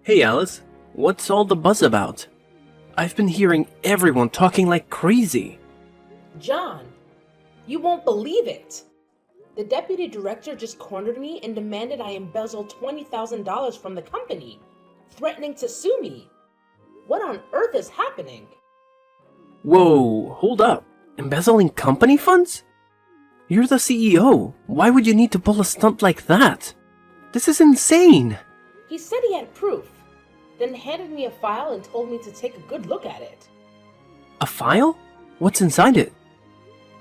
Hey Alice, what's all the buzz about? I've been hearing everyone talking like crazy. John, you won't believe it. The deputy director just cornered me and demanded I embezzle $20,000 from the company, threatening to sue me. What on earth is happening? Whoa, hold up. Embezzling company funds? You're the CEO. Why would you need to pull a stunt like that? This is insane. He said he had proof, then handed me a file and told me to take a good look at it. A file? What's inside it?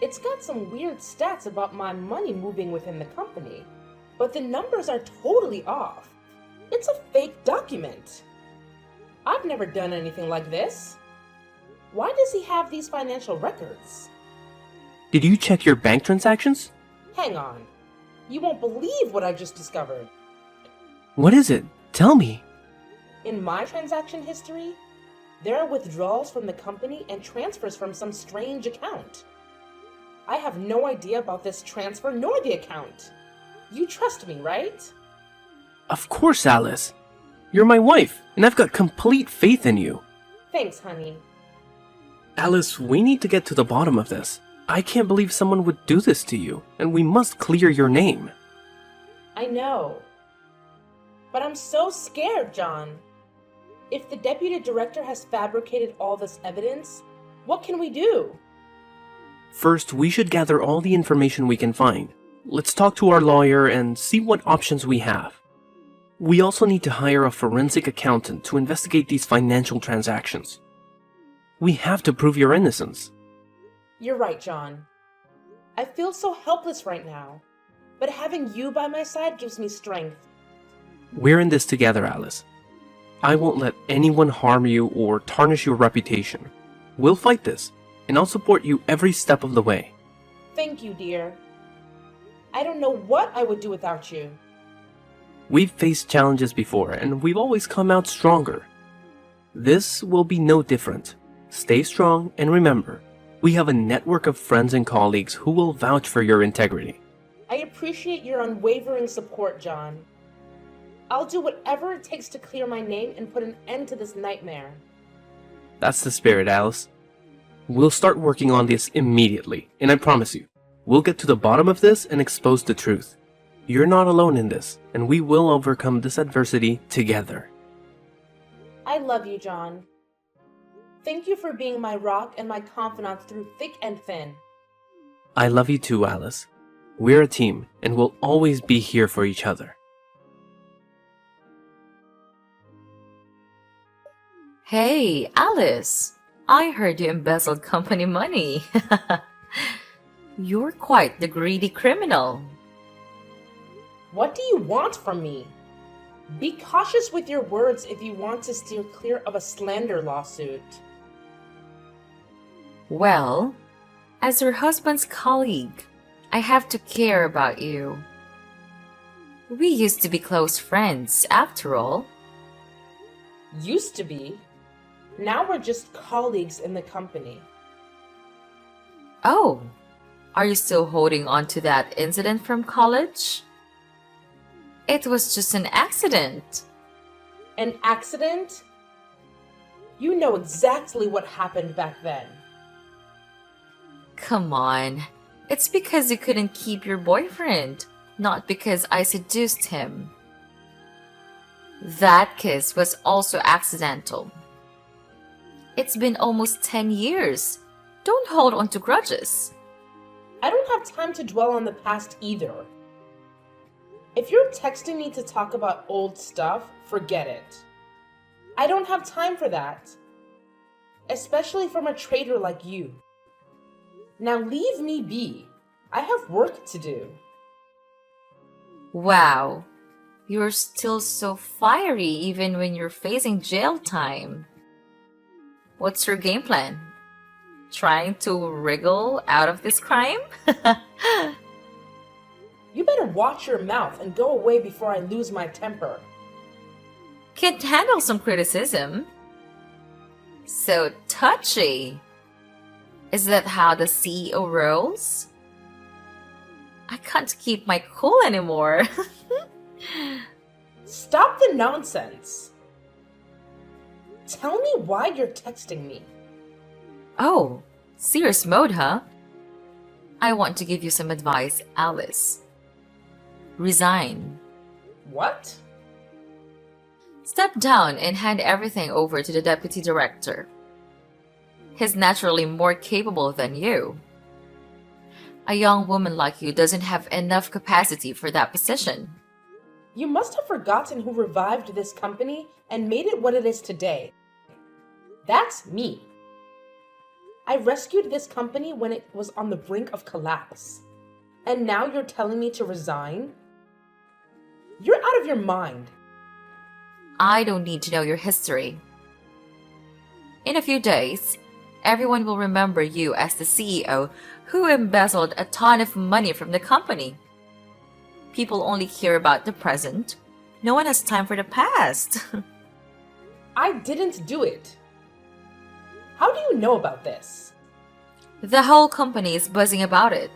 It's got some weird stats about my money moving within the company, but the numbers are totally off. It's a fake document. I've never done anything like this. Why does he have these financial records? Did you check your bank transactions? Hang on. You won't believe what I just discovered. What is it? Tell me. In my transaction history, there are withdrawals from the company and transfers from some strange account. I have no idea about this transfer nor the account. You trust me, right? Of course, Alice. You're my wife, and I've got complete faith in you. Thanks, honey. Alice, we need to get to the bottom of this. I can't believe someone would do this to you, and we must clear your name. I know. But I'm so scared, John. If the deputy director has fabricated all this evidence, what can we do? First, we should gather all the information we can find. Let's talk to our lawyer and see what options we have. We also need to hire a forensic accountant to investigate these financial transactions. We have to prove your innocence. You're right, John. I feel so helpless right now, but having you by my side gives me strength. We're in this together, Alice. I won't let anyone harm you or tarnish your reputation. We'll fight this, and I'll support you every step of the way. Thank you, dear. I don't know what I would do without you. We've faced challenges before, and we've always come out stronger. This will be no different. Stay strong, and remember, we have a network of friends and colleagues who will vouch for your integrity. I appreciate your unwavering support, John. I'll do whatever it takes to clear my name and put an end to this nightmare. That's the spirit, Alice. We'll start working on this immediately, and I promise you, we'll get to the bottom of this and expose the truth. You're not alone in this, and we will overcome this adversity together. I love you, John. Thank you for being my rock and my confidant through thick and thin. I love you too, Alice. We're a team, and we'll always be here for each other. Hey, Alice! I heard you embezzled company money. You're quite the greedy criminal. What do you want from me? Be cautious with your words if you want to steer clear of a slander lawsuit. Well, as your husband's colleague, I have to care about you. We used to be close friends, after all. Used to be. Now we're just colleagues in the company. Oh, are you still holding on to that incident from college? It was just an accident. An accident? You know exactly what happened back then. Come on. It's because you couldn't keep your boyfriend, not because I seduced him. That kiss was also accidental. It's been almost 10 years. Don't hold on to grudges. I don't have time to dwell on the past either. If you're texting me to talk about old stuff, forget it. I don't have time for that. Especially from a traitor like you. Now leave me be. I have work to do. Wow, you're still so fiery even when you're facing jail time. What's your game plan? Trying to wriggle out of this crime? You better watch your mouth and go away before I lose my temper. Can't handle some criticism. So touchy. Is that how the CEO rolls? I can't keep my cool anymore. Stop the nonsense. Tell me why you're texting me. Oh, serious mode, huh? I want to give you some advice, Alice. Resign. What? Step down and hand everything over to the deputy director. He's naturally more capable than you. A young woman like you doesn't have enough capacity for that position. You must have forgotten who revived this company and made it what it is today. That's me. I rescued this company when it was on the brink of collapse. And now you're telling me to resign? You're out of your mind. I don't need to know your history. In a few days, everyone will remember you as the CEO who embezzled a ton of money from the company. People only hear about the present. No one has time for the past. I didn't do it. How do you know about this? The whole company is buzzing about it.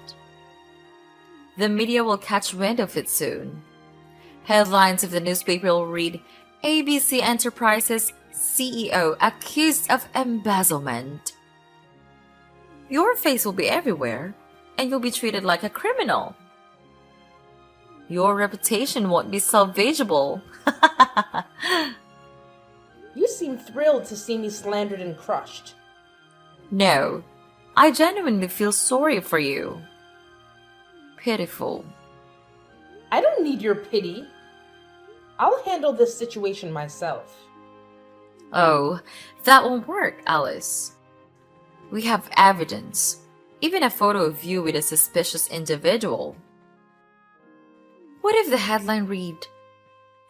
The media will catch wind of it soon. Headlines of the newspaper will read, ABC Enterprises CEO accused of embezzlement. Your face will be everywhere, and you'll be treated like a criminal. Your reputation won't be salvageable. You seem thrilled to see me slandered and crushed. No, I genuinely feel sorry for you. Pitiful. I don't need your pity. I'll handle this situation myself. Oh, that won't work, Alice. We have evidence, even a photo of you with a suspicious individual. What if the headline read,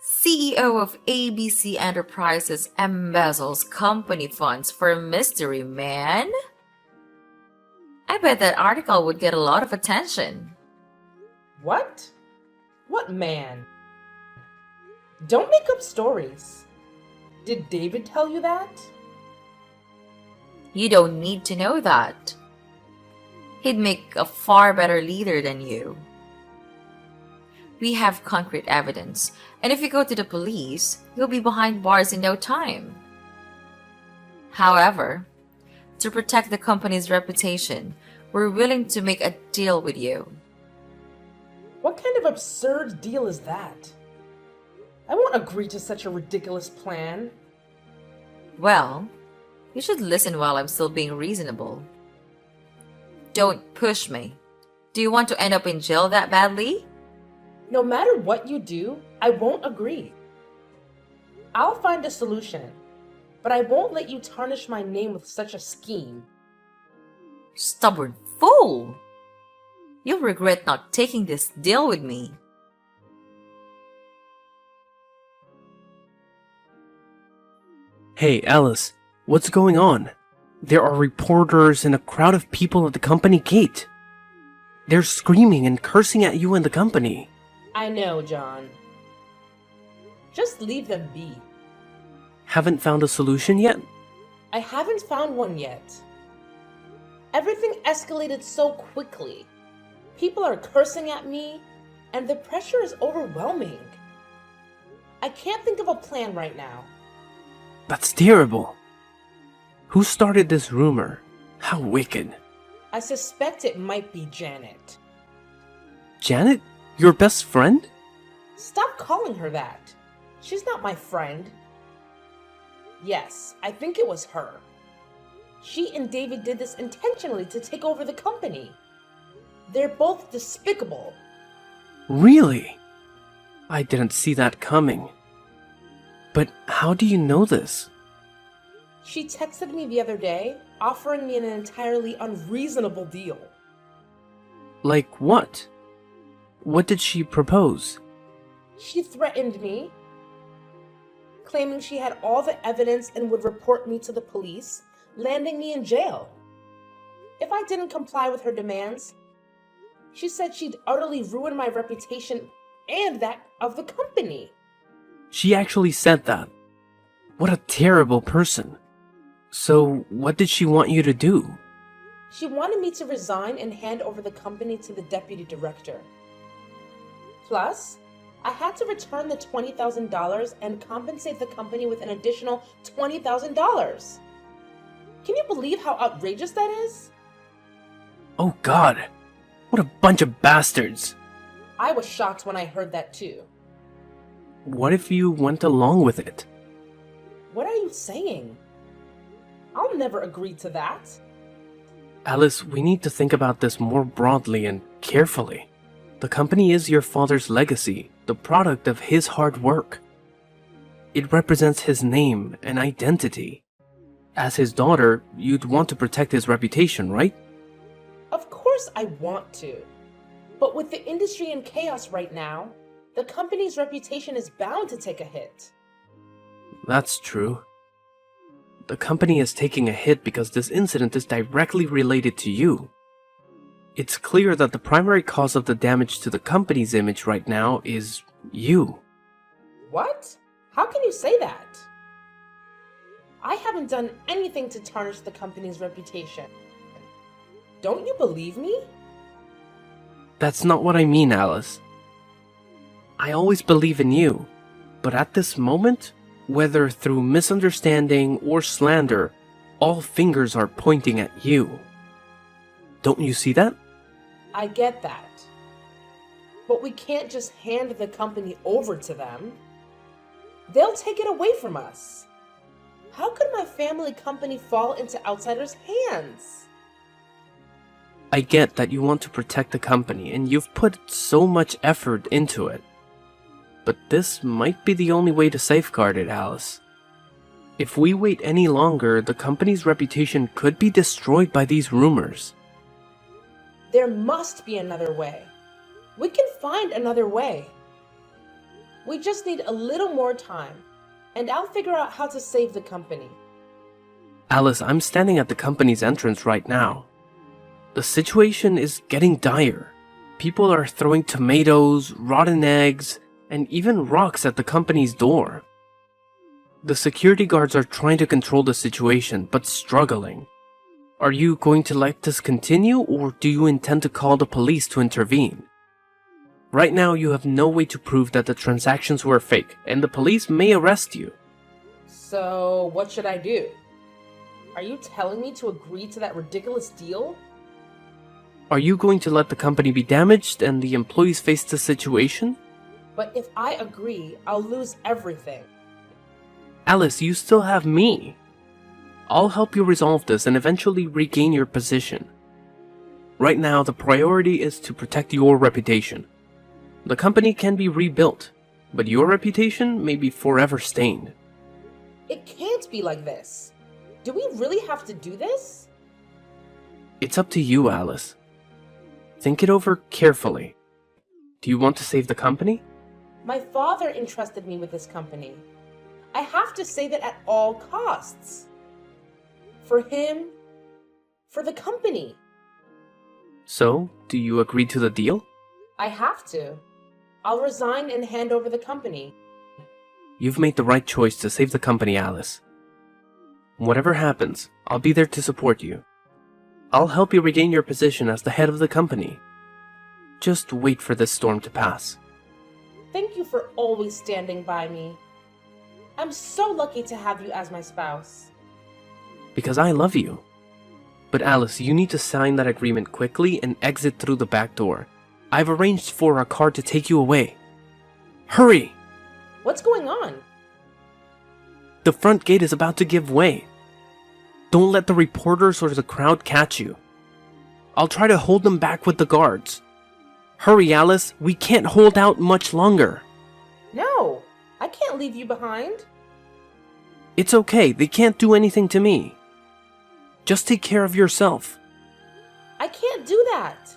CEO of ABC Enterprises embezzles company funds for a mystery man? I bet that article would get a lot of attention. What? What man? Don't make up stories. Did David tell you that? You don't need to know that. He'd make a far better leader than you. We have concrete evidence, and if you go to the police, you'll be behind bars in no time. However, to protect the company's reputation, we're willing to make a deal with you. What kind of absurd deal is that? I won't agree to such a ridiculous plan. Well, you should listen while I'm still being reasonable. Don't push me. Do you want to end up in jail that badly? No matter what you do, I won't agree. I'll find a solution, but I won't let you tarnish my name with such a scheme. Stubborn fool! You'll regret not taking this deal with me. Hey, Alice, what's going on? There are reporters and a crowd of people at the company gate. They're screaming and cursing at you and the company. I know, John. Just leave them be. Haven't found a solution yet? I haven't found one yet. Everything escalated so quickly. People are cursing at me, and the pressure is overwhelming. I can't think of a plan right now. That's terrible. Who started this rumor? How wicked. I suspect it might be Janet. Janet? Your best friend? Stop calling her that. She's not my friend. Yes, I think it was her. She and David did this intentionally to take over the company. They're both despicable. Really? I didn't see that coming. But how do you know this? She texted me the other day, offering me an entirely unreasonable deal. Like what? What did she propose? She threatened me, claiming she had all the evidence and would report me to the police, landing me in jail. If I didn't comply with her demands, she said she'd utterly ruin my reputation and that of the company. She actually said that. What a terrible person. So, what did she want you to do? She wanted me to resign and hand over the company to the deputy director. Plus, I had to return the $20,000 and compensate the company with an additional $20,000. Can you believe how outrageous that is? Oh God, what a bunch of bastards. I was shocked when I heard that too. What if you went along with it? What are you saying? I'll never agree to that. Alice, we need to think about this more broadly and carefully. The company is your father's legacy, the product of his hard work. It represents his name and identity. As his daughter, you'd want to protect his reputation, right? Of course I want to. But with the industry in chaos right now, the company's reputation is bound to take a hit. That's true. The company is taking a hit because this incident is directly related to you. It's clear that the primary cause of the damage to the company's image right now is you. What? How can you say that? I haven't done anything to tarnish the company's reputation. Don't you believe me? That's not what I mean, Alice. I always believe in you, but at this moment, whether through misunderstanding or slander, all fingers are pointing at you. Don't you see that? I get that. But we can't just hand the company over to them. They'll take it away from us. How could my family company fall into outsiders' hands? I get that you want to protect the company and you've put so much effort into it. But this might be the only way to safeguard it, Alice. If we wait any longer, the company's reputation could be destroyed by these rumors. There must be another way. We can find another way. We just need a little more time, and I'll figure out how to save the company. Alice, I'm standing at the company's entrance right now. The situation is getting dire. People are throwing tomatoes, rotten eggs, and even rocks at the company's door. The security guards are trying to control the situation, but struggling. Are you going to let this continue, or do you intend to call the police to intervene? Right now, you have no way to prove that the transactions were fake, and the police may arrest you. So, what should I do? Are you telling me to agree to that ridiculous deal? Are you going to let the company be damaged and the employees face the situation? But if I agree, I'll lose everything. Alice, you still have me. I'll help you resolve this and eventually regain your position. Right now, the priority is to protect your reputation. The company can be rebuilt, but your reputation may be forever stained. It can't be like this. Do we really have to do this? It's up to you, Alice. Think it over carefully. Do you want to save the company? My father entrusted me with this company. I have to save it at all costs. For him, for the company. So, do you agree to the deal? I have to. I'll resign and hand over the company. You've made the right choice to save the company, Alice. Whatever happens, I'll be there to support you. I'll help you regain your position as the head of the company. Just wait for this storm to pass. Thank you for always standing by me. I'm so lucky to have you as my spouse. Because I love you. But Alice, you need to sign that agreement quickly and exit through the back door. I've arranged for a car to take you away. Hurry! What's going on? The front gate is about to give way. Don't let the reporters or the crowd catch you. I'll try to hold them back with the guards. Hurry, Alice, we can't hold out much longer. No, I can't leave you behind. It's okay, they can't do anything to me. Just take care of yourself. I can't do that.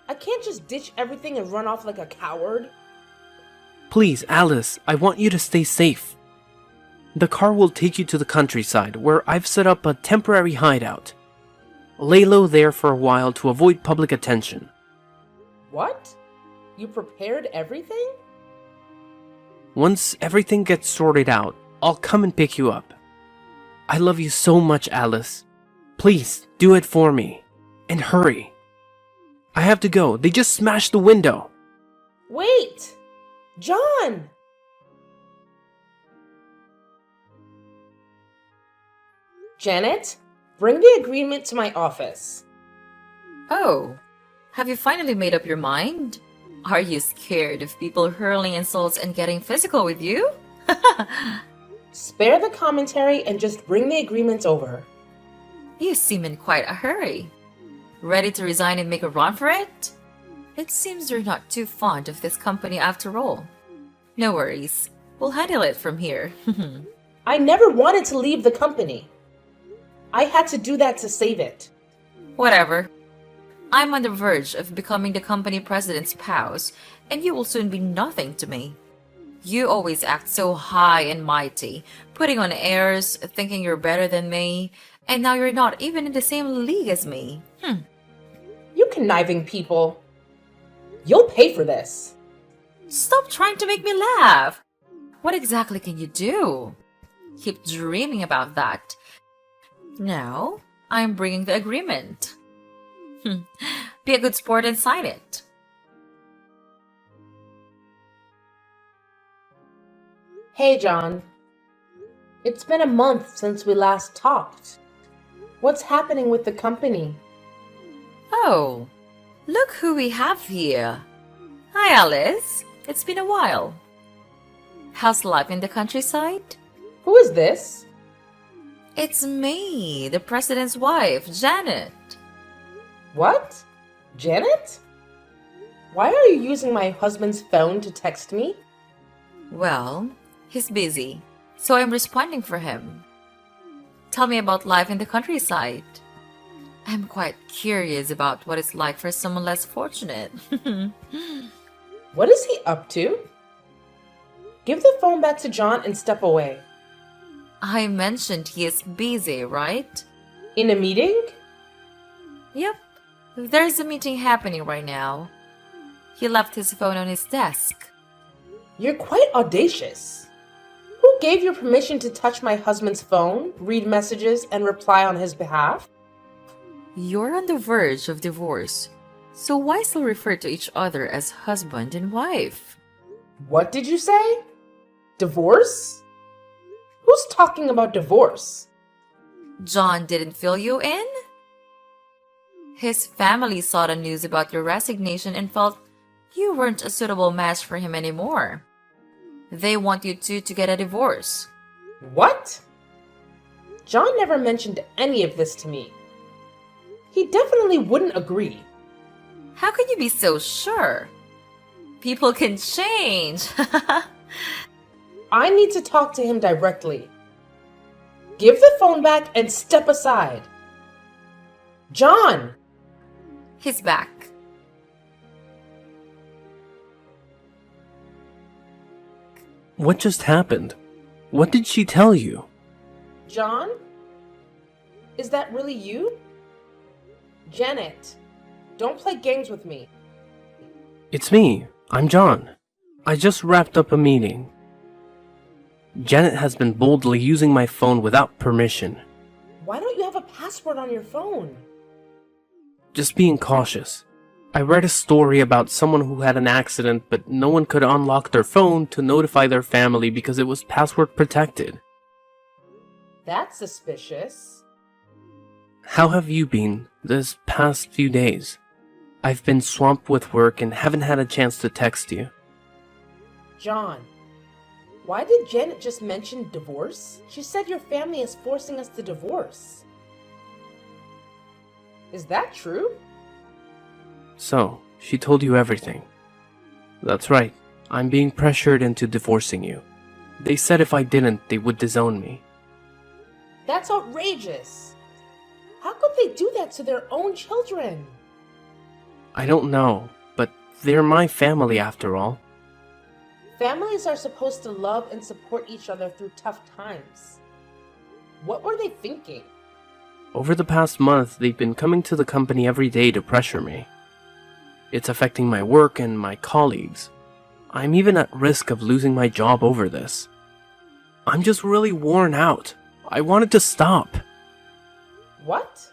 I can't just ditch everything and run off like a coward. Please, Alice, I want you to stay safe. The car will take you to the countryside, where I've set up a temporary hideout. Lay low there for a while to avoid public attention. What? You prepared everything? Once everything gets sorted out, I'll come and pick you up. I love you so much, Alice. Please, do it for me. And hurry. I have to go. They just smashed the window. Wait! John! Janet, bring the agreement to my office. Oh, have you finally made up your mind? Are you scared of people hurling insults and getting physical with you? Spare the commentary and just bring the agreement over. You seem in quite a hurry. Ready to resign and make a run for it? It seems you're not too fond of this company after all. No worries. We'll handle it from here. I never wanted to leave the company. I had to do that to save it. Whatever. I'm on the verge of becoming the company president's spouse, and you will soon be nothing to me. You always act so high and mighty, putting on airs, thinking you're better than me, and now you're not even in the same league as me. You conniving people. You'll pay for this. Stop trying to make me laugh. What exactly can you do? Keep dreaming about that. Now, I'm bringing the agreement. Be a good sport and sign it. Hey, John. It's been a month since we last talked. What's happening with the company? Oh, look who we have here. Hi, Alice. It's been a while. How's life in the countryside? Who is this? It's me, the president's wife, Janet. What? Janet? Why are you using my husband's phone to text me? Well, he's busy, so I'm responding for him. Tell me about life in the countryside. I'm quite curious about what it's like for someone less fortunate. What is he up to? Give the phone back to John and step away. I mentioned he is busy, right? In a meeting? Yep. There's a meeting happening right now. He left his phone on his desk. You're quite audacious. Who gave you permission to touch my husband's phone, read messages, and reply on his behalf? You're on the verge of divorce, so why still refer to each other as husband and wife? What did you say? Divorce? Who's talking about divorce? John didn't fill you in? His family saw the news about your resignation and felt you weren't a suitable match for him anymore. They want you two to get a divorce. What? John never mentioned any of this to me. He definitely wouldn't agree. How can you be so sure? People can change. I need to talk to him directly. Give the phone back and step aside. John! He's back. What just happened? What did she tell you? John? Is that really you? Janet, don't play games with me. It's me. I'm John. I just wrapped up a meeting. Janet has been boldly using my phone without permission. Why don't you have a password on your phone? Just being cautious. I read a story about someone who had an accident, but no one could unlock their phone to notify their family because it was password protected. That's suspicious. How have you been this past few days? I've been swamped with work and haven't had a chance to text you. John, why did Janet just mention divorce? She said your family is forcing us to divorce. Is that true? So, she told you everything. That's right. I'm being pressured into divorcing you. They said if I didn't, they would disown me. That's outrageous. How could they do that to their own children? I don't know, but they're my family after all. Families are supposed to love and support each other through tough times. What were they thinking? Over the past month, they've been coming to the company every day to pressure me. It's affecting my work and my colleagues. I'm even at risk of losing my job over this. I'm just really worn out. I wanted to stop. What?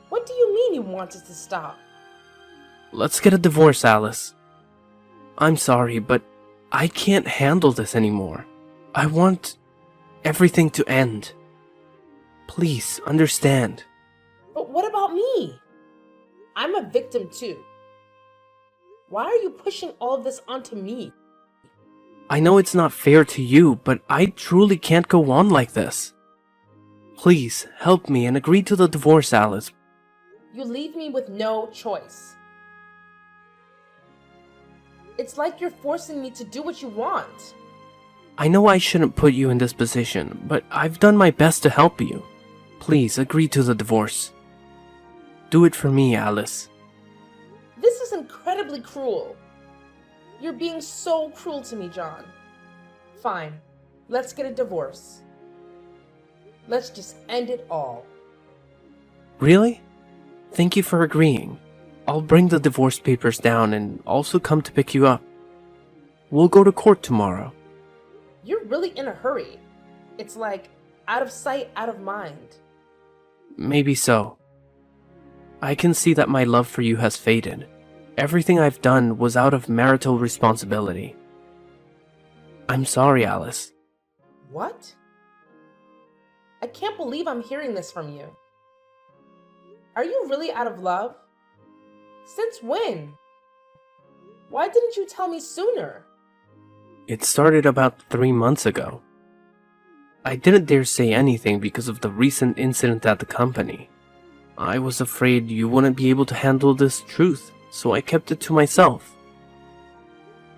What do you mean you want us to stop? Let's get a divorce, Alice. I'm sorry, but I can't handle this anymore. I want everything to end. Please, understand. But what about me? I'm a victim too. Why are you pushing all of this onto me? I know it's not fair to you, but I truly can't go on like this. Please, help me and agree to the divorce, Alice. You leave me with no choice. It's like you're forcing me to do what you want. I know I shouldn't put you in this position, but I've done my best to help you. Please, agree to the divorce. Do it for me, Alice. This is incredibly cruel. You're being so cruel to me, John. Fine, let's get a divorce. Let's just end it all. Really? Thank you for agreeing. I'll bring the divorce papers down and also come to pick you up. We'll go to court tomorrow. You're really in a hurry. It's like out of sight, out of mind. Maybe so. I can see that my love for you has faded. Everything I've done was out of marital responsibility. I'm sorry, Alice. What? I can't believe I'm hearing this from you. Are you really out of love? Since when? Why didn't you tell me sooner? It started about 3 months ago. I didn't dare say anything because of the recent incident at the company. I was afraid you wouldn't be able to handle this truth, so I kept it to myself.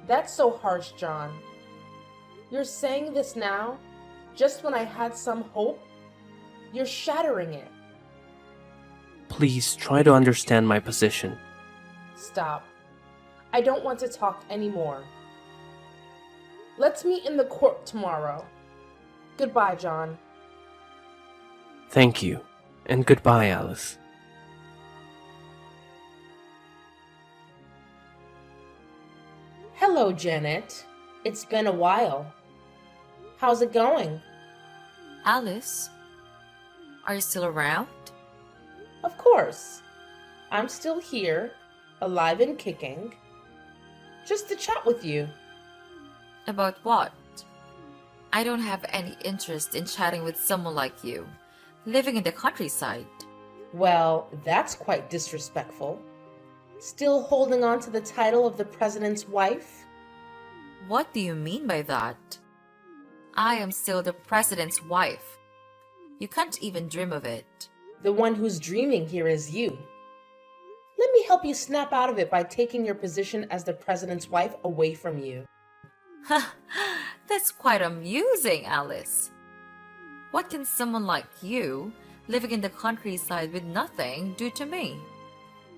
That's so harsh, John. You're saying this now, just when I had some hope? You're shattering it. Please try to understand my position. Stop. I don't want to talk anymore. Let's meet in the court tomorrow. Goodbye, John. Thank you, and goodbye, Alice. Hello, Janet. It's been a while. How's it going? Alice, are you still around? Of course. I'm still here, alive and kicking. Just to chat with you. About what? I don't have any interest in chatting with someone like you, living in the countryside. Well, that's quite disrespectful. Still holding on to the title of the president's wife? What do you mean by that? I am still the president's wife. You can't even dream of it. The one who's dreaming here is you. Let me help you snap out of it by taking your position as the president's wife away from you. That's quite amusing, Alice. What can someone like you, living in the countryside with nothing, do to me?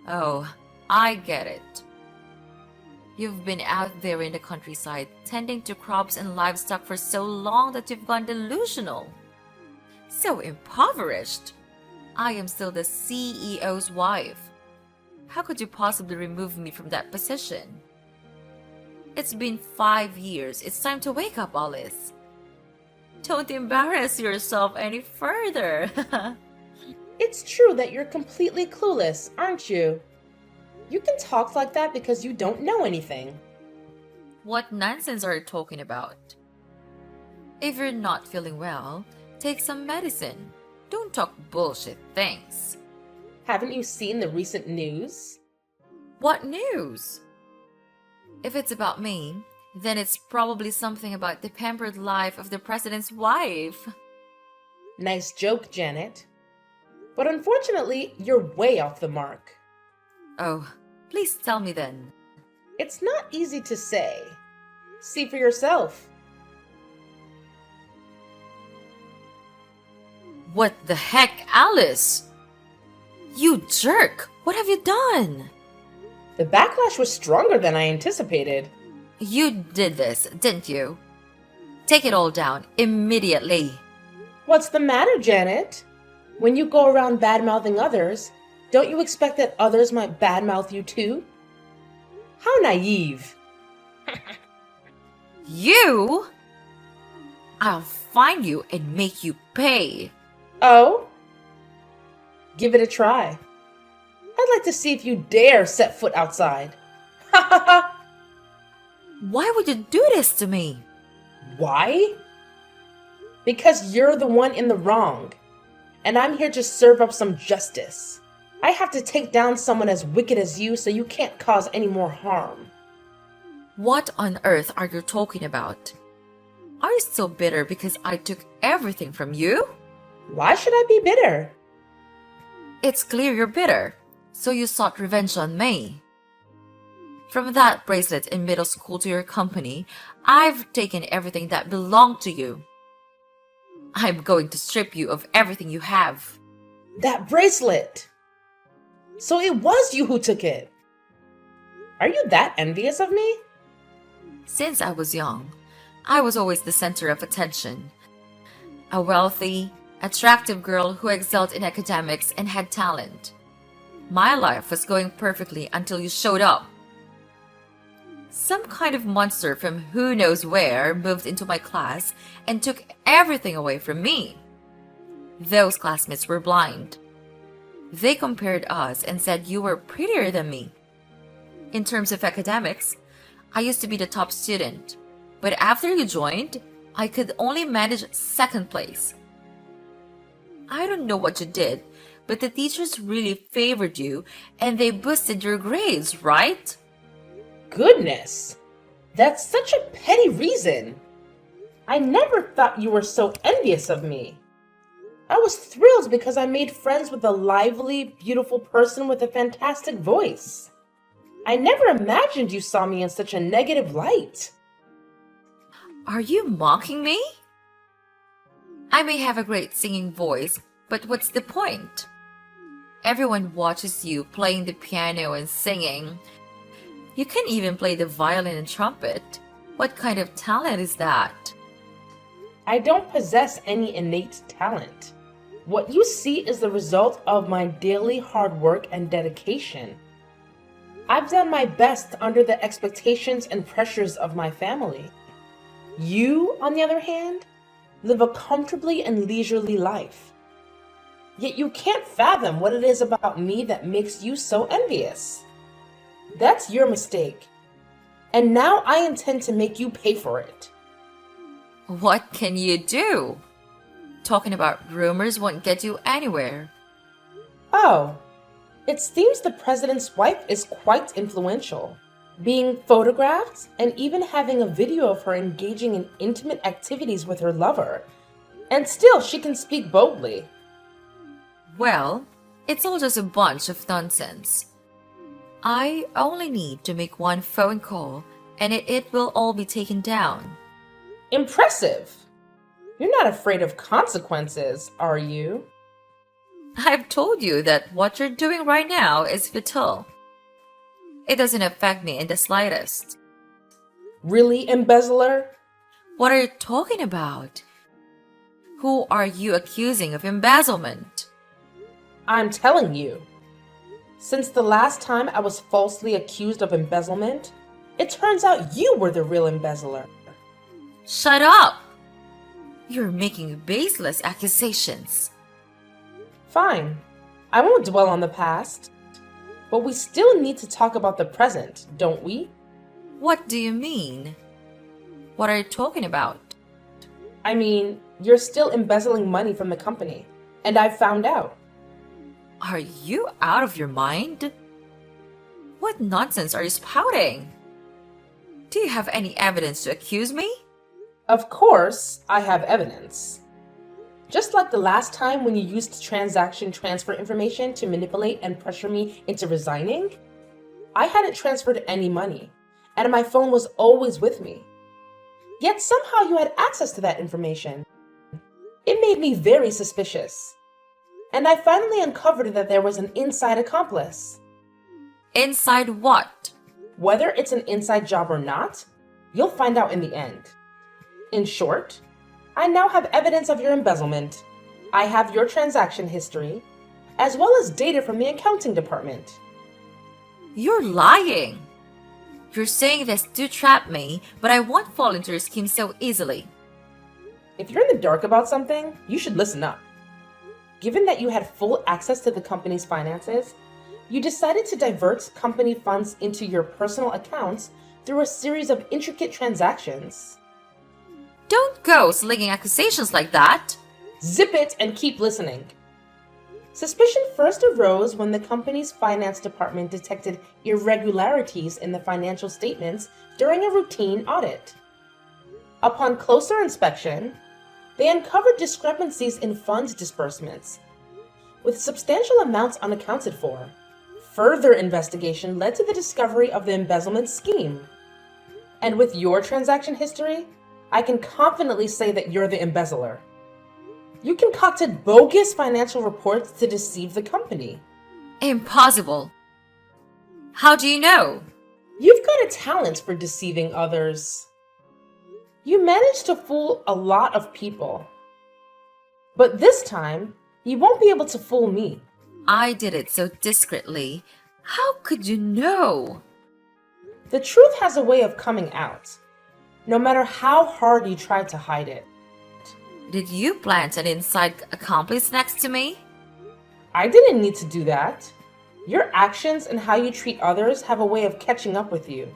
Oh, I get it. You've been out there in the countryside tending to crops and livestock for so long that you've gone delusional. So impoverished. I am still the CEO's wife. How could you possibly remove me from that position? It's been 5 years. It's time to wake up, Alice. Don't embarrass yourself any further. It's true that you're completely clueless, aren't you? You can talk like that because you don't know anything. What nonsense are you talking about? If you're not feeling well, take some medicine. Don't talk bullshit things. Haven't you seen the recent news? What news? If it's about me, then it's probably something about the pampered life of the president's wife. Nice joke, Janet. But unfortunately, you're way off the mark. Oh, please tell me then. It's not easy to say. See for yourself. What the heck, Alice? You jerk! What have you done? The backlash was stronger than I anticipated. You did this, didn't you? Take it all down immediately. What's the matter, Janet? When you go around bad-mouthing others, don't you expect that others might badmouth you too? How naive. You? I'll find you and make you pay. Oh? Give it a try. I'd like to see if you dare set foot outside. Ha ha ha! Why would you do this to me? Why? Because you're the one in the wrong, and I'm here to serve up some justice. I have to take down someone as wicked as you so you can't cause any more harm. What on earth are you talking about? Are you still bitter because I took everything from you? Why should I be bitter? It's clear you're bitter, so you sought revenge on me. From that bracelet in middle school to your company, I've taken everything that belonged to you. I'm going to strip you of everything you have. That bracelet! So it was you who took it. Are you that envious of me? Since I was young, I was always the center of attention. A wealthy, attractive girl who excelled in academics and had talent. My life was going perfectly until you showed up. Some kind of monster from who knows where moved into my class and took everything away from me. Those classmates were blind. They compared us and said you were prettier than me. In terms of academics, I used to be the top student, but after you joined, I could only manage second place. I don't know what you did, but the teachers really favored you and they boosted your grades, right? Goodness! That's such a petty reason. I never thought you were so envious of me. I was thrilled because I made friends with a lively, beautiful person with a fantastic voice. I never imagined you saw me in such a negative light. Are you mocking me? I may have a great singing voice, but what's the point? Everyone watches you playing the piano and singing. You can even play the violin and trumpet. What kind of talent is that? I don't possess any innate talent. What you see is the result of my daily hard work and dedication. I've done my best under the expectations and pressures of my family. You, on the other hand, live a comfortably and leisurely life. Yet you can't fathom what it is about me that makes you so envious. That's your mistake. And now I intend to make you pay for it. What can you do? Talking about rumors won't get you anywhere. Oh, it seems the president's wife is quite influential, being photographed and even having a video of her engaging in intimate activities with her lover. And still she can speak boldly. Well, it's all just a bunch of nonsense. I only need to make one phone call and it will all be taken down. Impressive! You're not afraid of consequences, are you? I've told you that what you're doing right now is futile. It doesn't affect me in the slightest. Really, embezzler? What are you talking about? Who are you accusing of embezzlement? I'm telling you. Since the last time I was falsely accused of embezzlement, it turns out you were the real embezzler. Shut up! You're making baseless accusations. Fine. I won't dwell on the past. But we still need to talk about the present, don't we? What do you mean? What are you talking about? I mean, you're still embezzling money from the company, and I've found out. Are you out of your mind? What nonsense are you spouting? Do you have any evidence to accuse me? Of course, I have evidence. Just like the last time when you used transaction transfer information to manipulate and pressure me into resigning, I hadn't transferred any money, and my phone was always with me. Yet somehow you had access to that information. It made me very suspicious. And I finally uncovered that there was an inside accomplice. Inside what? Whether it's an inside job or not, you'll find out in the end. In short, I now have evidence of your embezzlement. I have your transaction history, as well as data from the accounting department. You're lying. You're saying this to trap me, but I won't fall into your scheme so easily. If you're in the dark about something, you should listen up. Given that you had full access to the company's finances, you decided to divert company funds into your personal accounts through a series of intricate transactions. Don't go slinging accusations like that. Zip it and keep listening. Suspicion first arose when the company's finance department detected irregularities in the financial statements during a routine audit. Upon closer inspection, they uncovered discrepancies in funds disbursements, with substantial amounts unaccounted for. Further investigation led to the discovery of the embezzlement scheme. And with your transaction history, I can confidently say that you're the embezzler. You concocted bogus financial reports to deceive the company. Impossible. How do you know? You've got a talent for deceiving others. You managed to fool a lot of people. But this time, you won't be able to fool me. I did it so discreetly. How could you know? The truth has a way of coming out, no matter how hard you try to hide it. Did you plant an inside accomplice next to me? I didn't need to do that. Your actions and how you treat others have a way of catching up with you.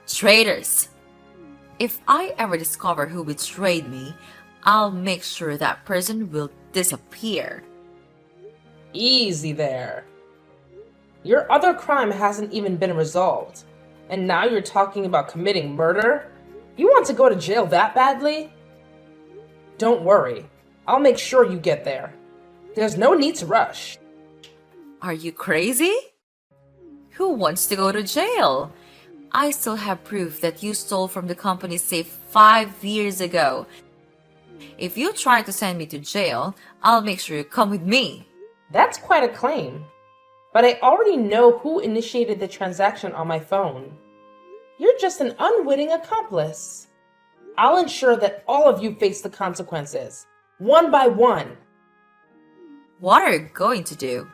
Traitors! If I ever discover who betrayed me, I'll make sure that person will disappear. Easy there. Your other crime hasn't even been resolved, and now you're talking about committing murder? You want to go to jail that badly? Don't worry, I'll make sure you get there. There's no need to rush. Are you crazy? Who wants to go to jail? I still have proof that you stole from the company's safe 5 years ago. If you try to send me to jail, I'll make sure you come with me. That's quite a claim. But I already know who initiated the transaction on my phone. You're just an unwitting accomplice. I'll ensure that all of you face the consequences, one by one. What are you going to do?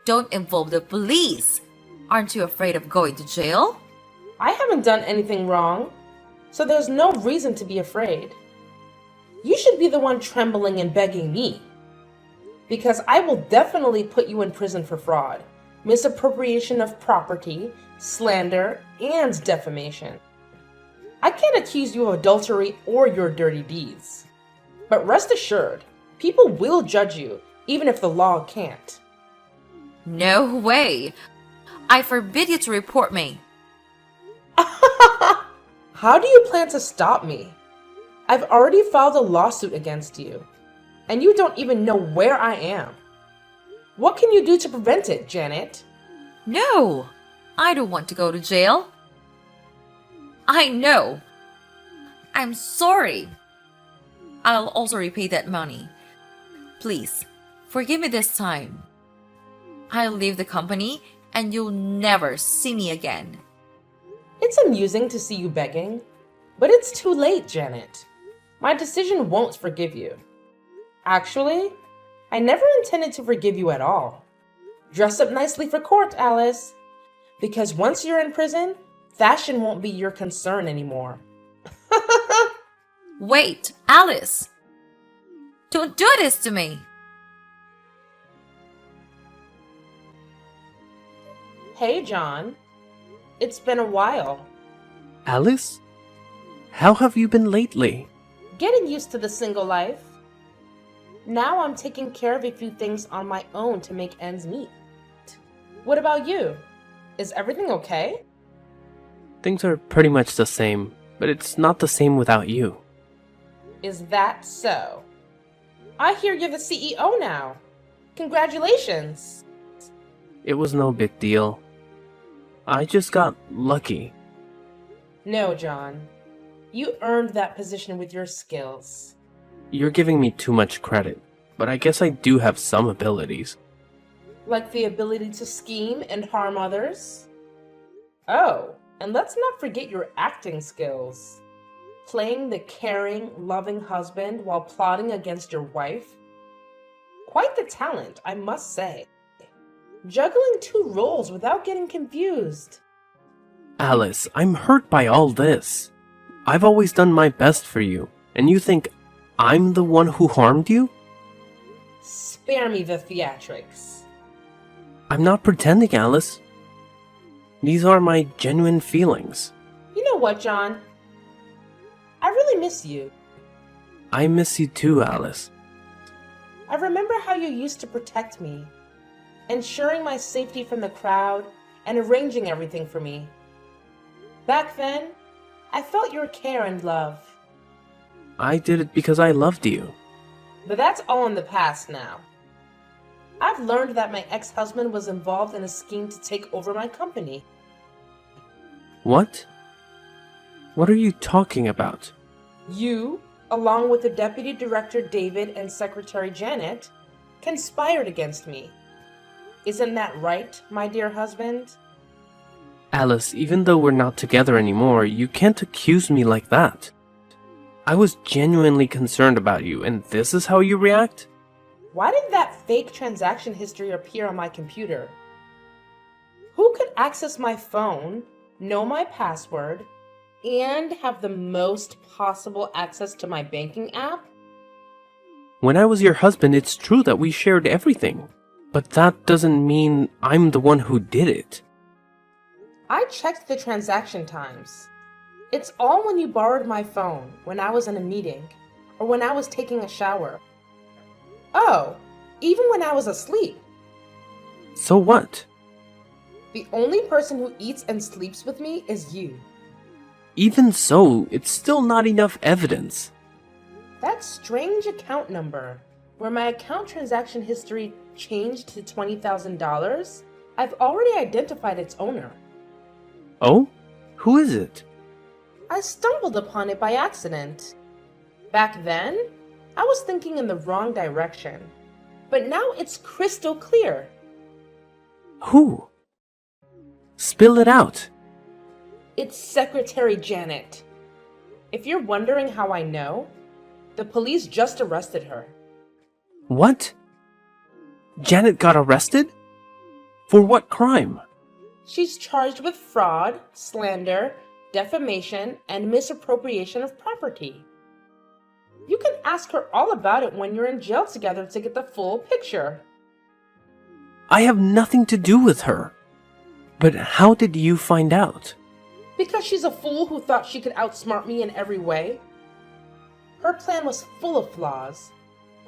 Don't involve the police. Aren't you afraid of going to jail? I haven't done anything wrong, so there's no reason to be afraid. You should be the one trembling and begging me, because I will definitely put you in prison for fraud, misappropriation of property, slander, and defamation. I can't accuse you of adultery or your dirty deeds. But rest assured, people will judge you, even if the law can't. No way! I forbid you to report me. How do you plan to stop me? I've already filed a lawsuit against you, and you don't even know where I am. What can you do to prevent it, Janet? No! I don't want to go to jail. I know. I'm sorry. I'll also repay that money. Please, forgive me this time. I'll leave the company and you'll never see me again. It's amusing to see you begging, but it's too late, Janet. My decision won't forgive you. Actually, I never intended to forgive you at all. Dress up nicely for court, Alice. Because once you're in prison, fashion won't be your concern anymore. Wait, Alice! Don't do this to me! Hey, John. It's been a while. Alice? How have you been lately? Getting used to the single life. Now I'm taking care of a few things on my own to make ends meet. What about you? Is everything okay? Things are pretty much the same, but it's not the same without you. Is that so? I hear you're the CEO now. Congratulations. It was no big deal. I just got lucky. No, John. You earned that position with your skills. You're giving me too much credit, but I guess I do have some abilities. Like the ability to scheme and harm others? Oh, and let's not forget your acting skills. Playing the caring, loving husband while plotting against your wife? Quite the talent, I must say. Juggling two roles without getting confused. Alice, I'm hurt by all this. I've always done my best for you, and you think I'm the one who harmed you? Spare me the theatrics. I'm not pretending, Alice. These are my genuine feelings. You know what, John? I really miss you. I miss you too, Alice. I remember how you used to protect me, ensuring my safety from the crowd and arranging everything for me. Back then, I felt your care and love. I did it because I loved you. But that's all in the past now. I've learned that my ex-husband was involved in a scheme to take over my company. What? What are you talking about? You, along with the Deputy Director David and Secretary Janet, conspired against me. Isn't that right, my dear husband? Alice, even though we're not together anymore, you can't accuse me like that. I was genuinely concerned about you, and this is how you react? Why did that fake transaction history appear on my computer? Who could access my phone, know my password, and have the most possible access to my banking app? When I was your husband, it's true that we shared everything. But that doesn't mean I'm the one who did it. I checked the transaction times. It's all when you borrowed my phone, when I was in a meeting, or when I was taking a shower. Oh, even when I was asleep. So what? The only person who eats and sleeps with me is you. Even so, it's still not enough evidence. That strange account number, where my account transaction history changed to $20,000, I've already identified its owner. Oh? Who is it? I stumbled upon it by accident. Back then, I was thinking in the wrong direction, but now it's crystal clear. Who? Spill it out. It's Secretary Janet. If you're wondering how I know, the police just arrested her. What? Janet got arrested? For what crime? She's charged with fraud, slander, defamation, and misappropriation of property. You can ask her all about it when you're in jail together to get the full picture. I have nothing to do with her. But how did you find out? Because she's a fool who thought she could outsmart me in every way. Her plan was full of flaws,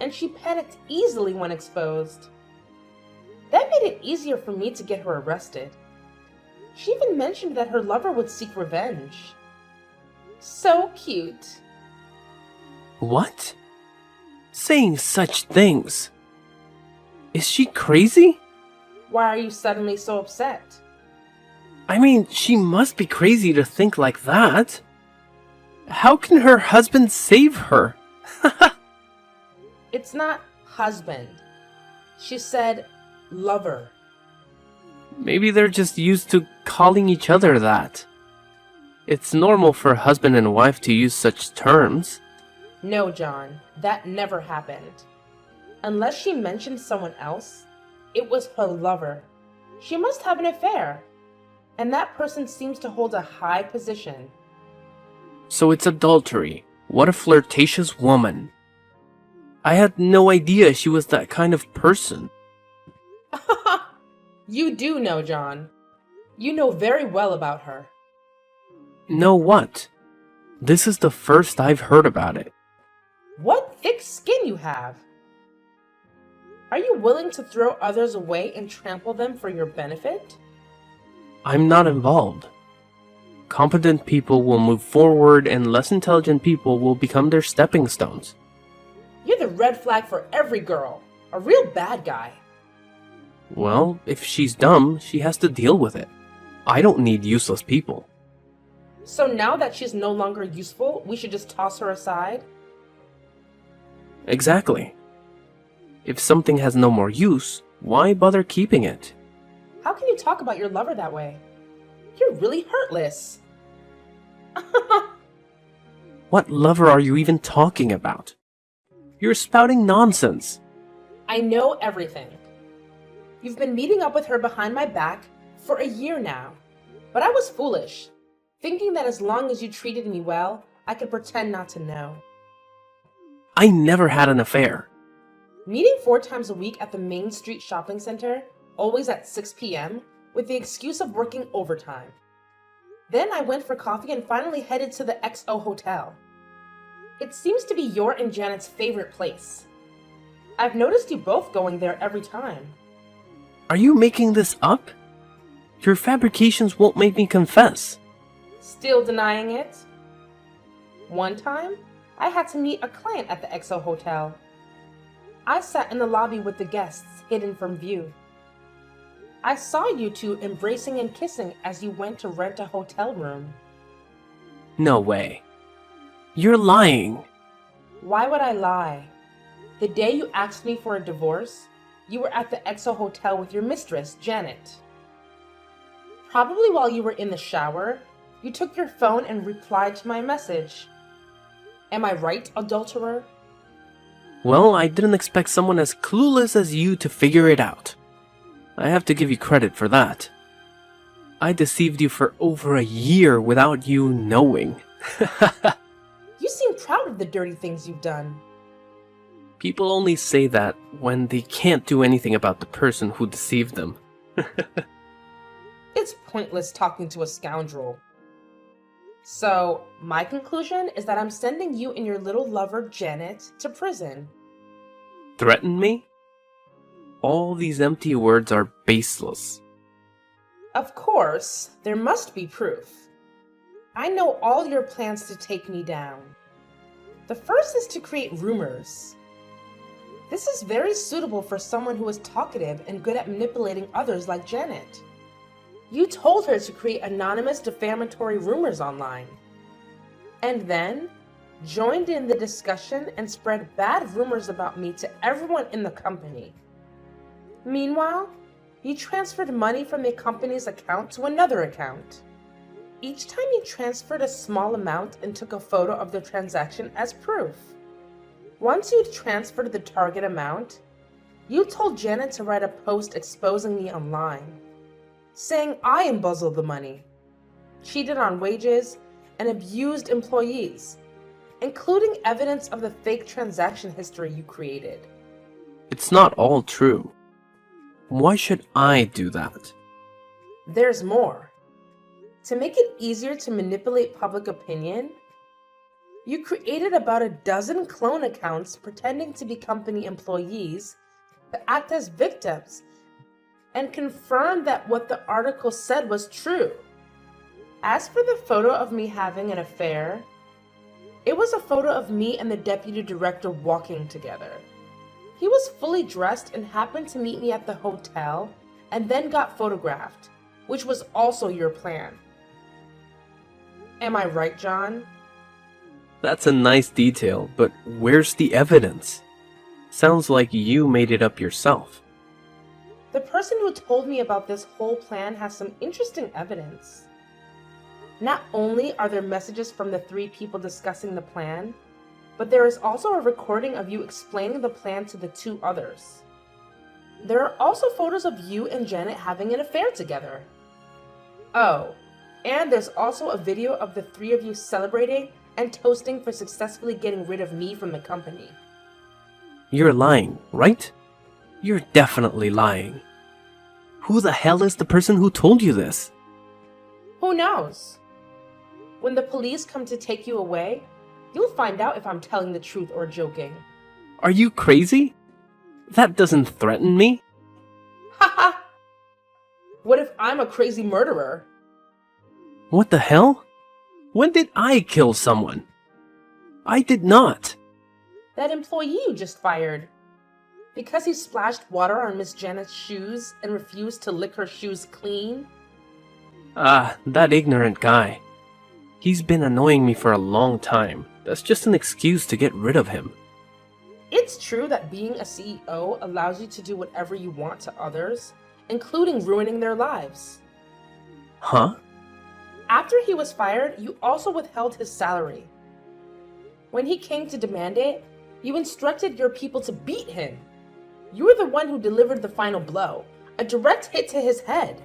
and she panicked easily when exposed. That made it easier for me to get her arrested. She even mentioned that her lover would seek revenge. So cute. What? Saying such things. Is she crazy? Why are you suddenly so upset? I mean, she must be crazy to think like that. How can her husband save her? It's not husband. She said lover. Maybe they're just used to calling each other that. It's normal for husband and wife to use such terms. No, John, that never happened. Unless she mentioned someone else, it was her lover. She must have an affair. And that person seems to hold a high position. So it's adultery. What a flirtatious woman. I had no idea she was that kind of person. You do know, John. You know very well about her. Know what? This is the first I've heard about it. What thick skin you have! Are you willing to throw others away and trample them for your benefit? I'm not involved. Competent people will move forward and less intelligent people will become their stepping stones. You're the red flag for every girl. A real bad guy. Well, if she's dumb, she has to deal with it. I don't need useless people. So now that she's no longer useful, we should just toss her aside? Exactly. If something has no more use, why bother keeping it? How can you talk about your lover that way? You're really heartless. What lover are you even talking about? You're spouting nonsense. I know everything. You've been meeting up with her behind my back for a year now. But I was foolish, thinking that as long as you treated me well, I could pretend not to know. I never had an affair. Meeting 4 times a week at the Main Street Shopping Center, always at 6 p.m., with the excuse of working overtime. Then I went for coffee and finally headed to the XO Hotel. It seems to be your and Janet's favorite place. I've noticed you both going there every time. Are you making this up? Your fabrications won't make me confess. Still denying it? One time, I had to meet a client at the XO Hotel. I sat in the lobby with the guests, hidden from view. I saw you two embracing and kissing as you went to rent a hotel room. No way. You're lying. Why would I lie? The day you asked me for a divorce, you were at the XO Hotel with your mistress, Janet. Probably while you were in the shower, you took your phone and replied to my message. Am I right, adulterer? Well, I didn't expect someone as clueless as you to figure it out. I have to give you credit for that. I deceived you for over a year without you knowing. You seem proud of the dirty things you've done. People only say that when they can't do anything about the person who deceived them. It's pointless talking to a scoundrel. So, my conclusion is that I'm sending you and your little lover, Janet, to prison. Threaten me? All these empty words are baseless. Of course, there must be proof. I know all your plans to take me down. The first is to create rumors. This is very suitable for someone who is talkative and good at manipulating others like Janet. You told her to create anonymous defamatory rumors online, and then joined in the discussion and spread bad rumors about me to everyone in the company. Meanwhile, you transferred money from the company's account to another account. Each time you transferred a small amount and took a photo of the transaction as proof. Once you'd transferred the target amount, you told Janet to write a post exposing me online, saying I embezzled the money, cheated on wages, and abused employees, including evidence of the fake transaction history you created. It's not all true. Why should I do that? There's more. To make it easier to manipulate public opinion, you created about a dozen clone accounts pretending to be company employees to act as victims and confirm that what the article said was true. As for the photo of me having an affair, it was a photo of me and the deputy director walking together. He was fully dressed and happened to meet me at the hotel and then got photographed, which was also your plan. Am I right, John? That's a nice detail, but where's the evidence? Sounds like you made it up yourself. The person who told me about this whole plan has some interesting evidence. Not only are there messages from the 3 people discussing the plan, but there is also a recording of you explaining the plan to the 2 others. There are also photos of you and Janet having an affair together. Oh, and there's also a video of the 3 of you celebrating and toasting for successfully getting rid of me from the company. You're lying, right? You're definitely lying. Who the hell is the person who told you this? Who knows? When the police come to take you away, you'll find out if I'm telling the truth or joking. Are you crazy? That doesn't threaten me. Haha! What if I'm a crazy murderer? What the hell? When did I kill someone? I did not. That employee you just fired. Because he splashed water on Miss Janet's shoes and refused to lick her shoes clean? That ignorant guy. He's been annoying me for a long time. That's just an excuse to get rid of him. It's true that being a CEO allows you to do whatever you want to others, including ruining their lives. Huh? After he was fired, you also withheld his salary. When he came to demand it, you instructed your people to beat him. You were the one who delivered the final blow, a direct hit to his head.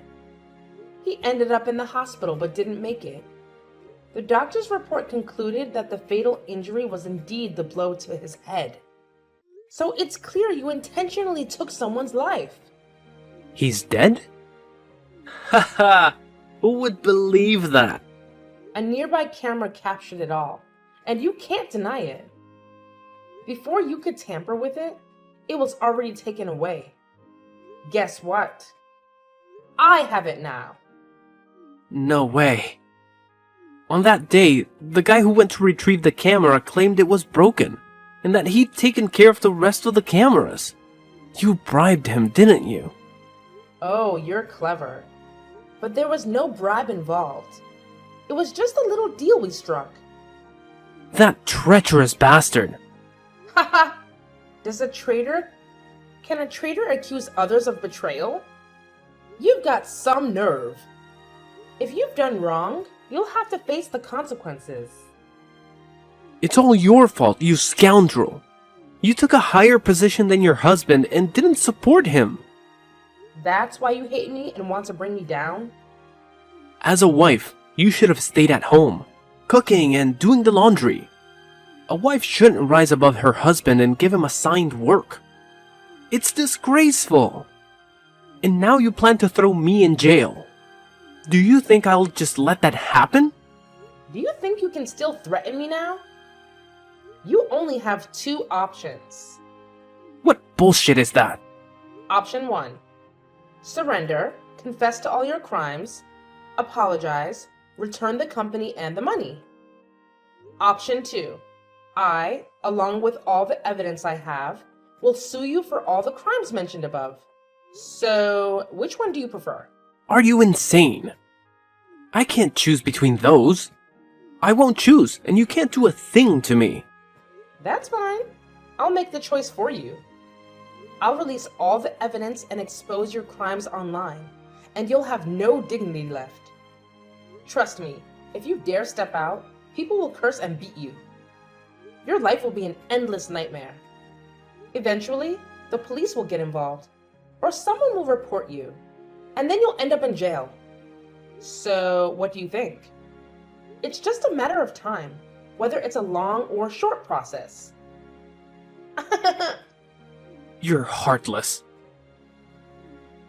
He ended up in the hospital but didn't make it. The doctor's report concluded that the fatal injury was indeed the blow to his head. So it's clear you intentionally took someone's life. He's dead? Haha, who would believe that? A nearby camera captured it all, and you can't deny it. Before you could tamper with it, it was already taken away. Guess what? I have it now. No way. On that day, the guy who went to retrieve the camera claimed it was broken, and that he'd taken care of the rest of the cameras. You bribed him, didn't you? Oh, you're clever. But there was no bribe involved. It was just a little deal we struck. That treacherous bastard. Haha! Can a traitor accuse others of betrayal? You've got some nerve. If you've done wrong, you'll have to face the consequences. It's all your fault, you scoundrel. You took a higher position than your husband and didn't support him. That's why you hate me and want to bring me down? As a wife, you should have stayed at home, cooking and doing the laundry. A wife shouldn't rise above her husband and give him assigned work. It's disgraceful. And now you plan to throw me in jail. Do you think I'll just let that happen? Do you think you can still threaten me now? You only have two options. What bullshit is that? Option 1. Surrender, confess to all your crimes, apologize, return the company and the money. Option 2. I, along with all the evidence I have, will sue you for all the crimes mentioned above. So, which one do you prefer? Are you insane? I can't choose between those. I won't choose, and you can't do a thing to me. That's fine. I'll make the choice for you. I'll release all the evidence and expose your crimes online, and you'll have no dignity left. Trust me, if you dare step out, people will curse and beat you. Your life will be an endless nightmare. Eventually, the police will get involved, or someone will report you, and then you'll end up in jail. So, what do you think? It's just a matter of time, whether it's a long or short process. You're heartless.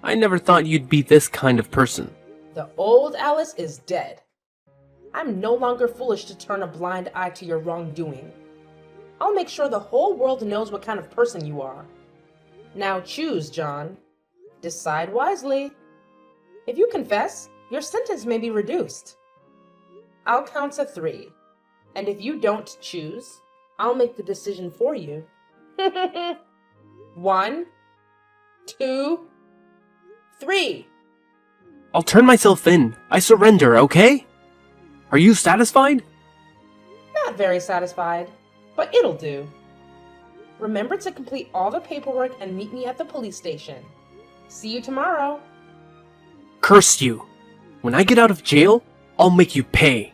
I never thought you'd be this kind of person. The old Alice is dead. I'm no longer foolish to turn a blind eye to your wrongdoing. I'll make sure the whole world knows what kind of person you are. Now choose, John. Decide wisely. If you confess, your sentence may be reduced. I'll count to 3, and if you don't choose, I'll make the decision for you. 1, 2, 3. I'll turn myself in. I surrender, okay? Are you satisfied? Not very satisfied, but it'll do. Remember to complete all the paperwork and meet me at the police station. See you tomorrow. Curse you. When I get out of jail, I'll make you pay.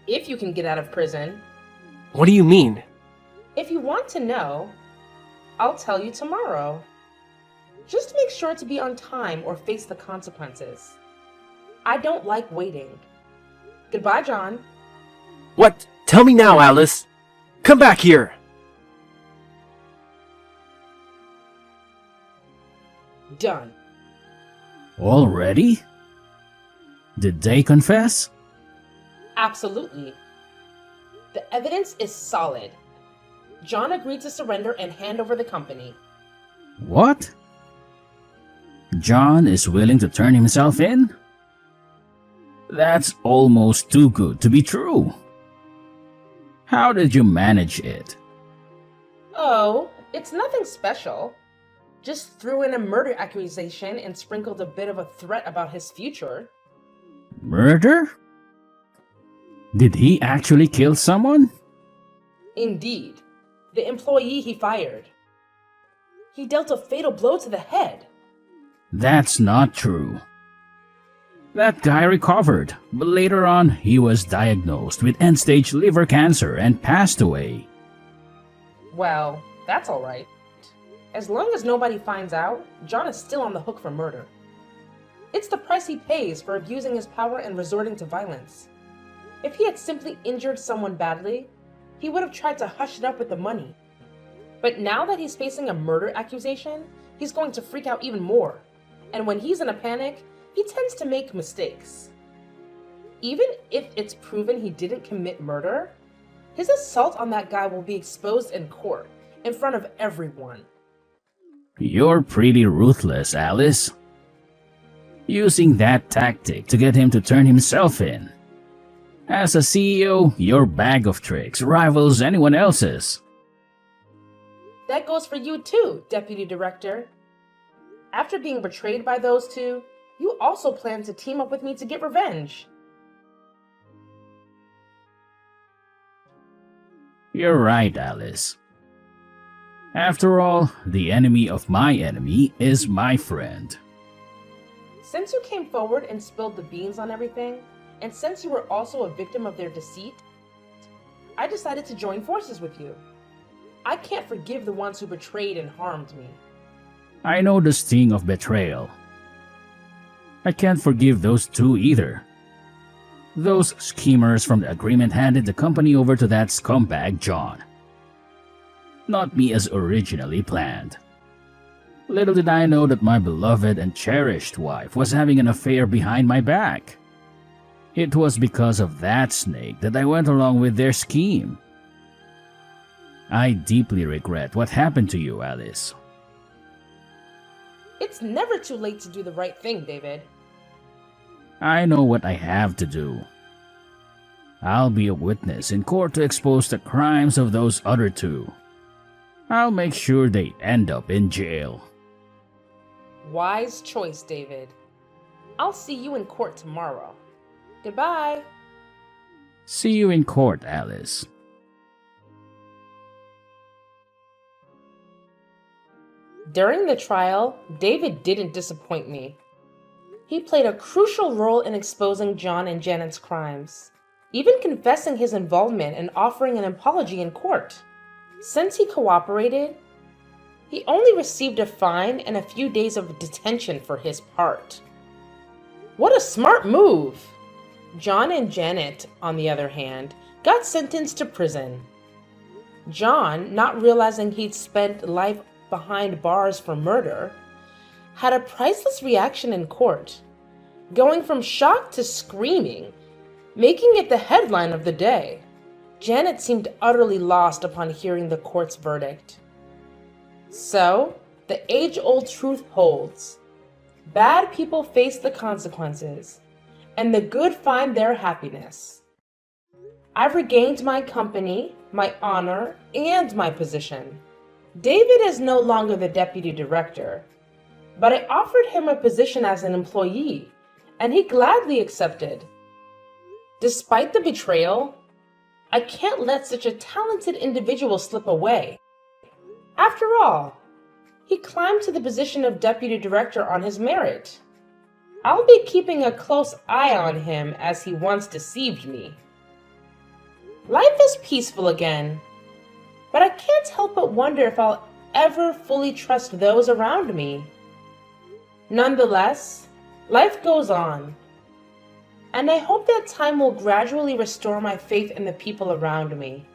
If you can get out of prison. What do you mean? If you want to know, I'll tell you tomorrow. Just make sure to be on time or face the consequences. I don't like waiting. Goodbye, John. What? Tell me now, Alice. Come back here. Done. Already? Did they confess? Absolutely. The evidence is solid. John agreed to surrender and hand over the company. What? John is willing to turn himself in? That's almost too good to be true. How did you manage it? Oh, it's nothing special. Just threw in a murder accusation and sprinkled a bit of a threat about his future. Murder? Did he actually kill someone? Indeed. The employee he fired. He dealt a fatal blow to the head. That's not true. That guy recovered, but later on he was diagnosed with end-stage liver cancer and passed away. Well, that's alright. As long as nobody finds out, John is still on the hook for murder. It's the price he pays for abusing his power and resorting to violence. If he had simply injured someone badly, he would have tried to hush it up with the money. But now that he's facing a murder accusation, he's going to freak out even more. And when he's in a panic, he tends to make mistakes. Even if it's proven he didn't commit murder, his assault on that guy will be exposed in court, in front of everyone. You're pretty ruthless, Alice. Using that tactic to get him to turn himself in. As a CEO, your bag of tricks rivals anyone else's. That goes for you too, Deputy Director. After being betrayed by those two, you also plan to team up with me to get revenge. You're right, Alice. After all, the enemy of my enemy is my friend. Since you came forward and spilled the beans on everything, and since you were also a victim of their deceit, I decided to join forces with you. I can't forgive the ones who betrayed and harmed me. I know the sting of betrayal. I can't forgive those two either. Those schemers from the agreement handed the company over to that scumbag John. Not me as originally planned. Little did I know that my beloved and cherished wife was having an affair behind my back. It was because of that snake that I went along with their scheme. I deeply regret what happened to you, Alice. It's never too late to do the right thing, David. I know what I have to do. I'll be a witness in court to expose the crimes of those other two. I'll make sure they end up in jail. Wise choice, David. I'll see you in court tomorrow. Goodbye. See you in court, Alice. During the trial, David didn't disappoint me. He played a crucial role in exposing John and Janet's crimes, even confessing his involvement and offering an apology in court. Since he cooperated, he only received a fine and a few days of detention for his part. What a smart move! John and Janet, on the other hand, got sentenced to prison. John, not realizing he'd spent life behind bars for murder, had a priceless reaction in court, going from shock to screaming, making it the headline of the day. Janet seemed utterly lost upon hearing the court's verdict. So, the age-old truth holds. Bad people face the consequences, and the good find their happiness. I've regained my company, my honor, and my position. David is no longer the deputy director, but I offered him a position as an employee, and he gladly accepted. Despite the betrayal, I can't let such a talented individual slip away. After all, he climbed to the position of deputy director on his merit. I'll be keeping a close eye on him as he once deceived me. Life is peaceful again, but I can't help but wonder if I'll ever fully trust those around me. Nonetheless, life goes on, and I hope that time will gradually restore my faith in the people around me.